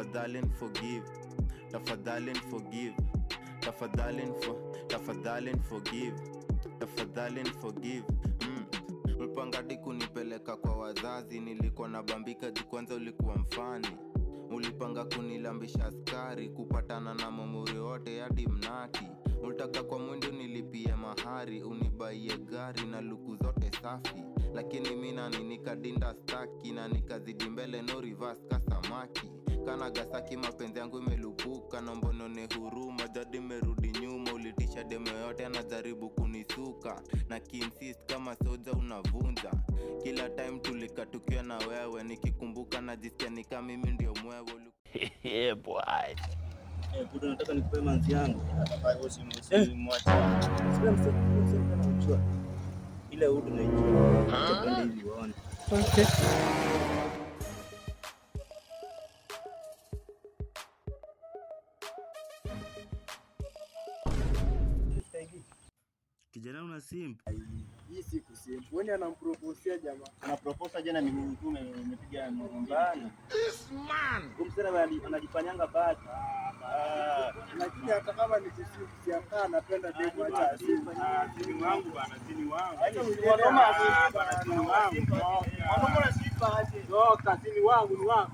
tafadhali forgive, tafadhali forgive, tafadhali forgive, tafadhali forgive. Ulipangadi kunipeleka kwa wazazi, nilikuwa nabambika juu kwanza ulikuwa mfani. Ulipanga kunilambisha askari, kupatana na mamuri wote hadi mnati. Ulitaka kwa mwendo nilipie mahari, unibaie gari na luku zote safi. Lakini mina nikadinda staki, na nikazidi mbele no reverse kasamaki. Kana gasaki mapenzi yangu imelupuka, naomba nione huruma, jadi merudi nyuma. Ulitisha demo yote anajaribu kunisuka, na kiinsist kama soja unavunja. Kila time tulika tukiwa na wewe, nikikumbuka najisikia ni kama mimi ndio mwewe. Yeah boy. Buda nataka nikupe manzi yangu. Mwacha. Sina msemo kana unajua. Ile udu naijua. Tutapenda hivi waone. Okay. Kijana una simp. Hii siku simp. Wewe anamproposea jamaa. Anapropose jana miguu imepiga mbana. This man. Kumsema anajifanyanga bad. Lakini hata kama ni simp siakaa napenda demu acha simp. Sini wangu bana, sini wangu. Wanoma bana, sini wangu. Wanoma na simp aje. Yo, kasini wangu ni wangu.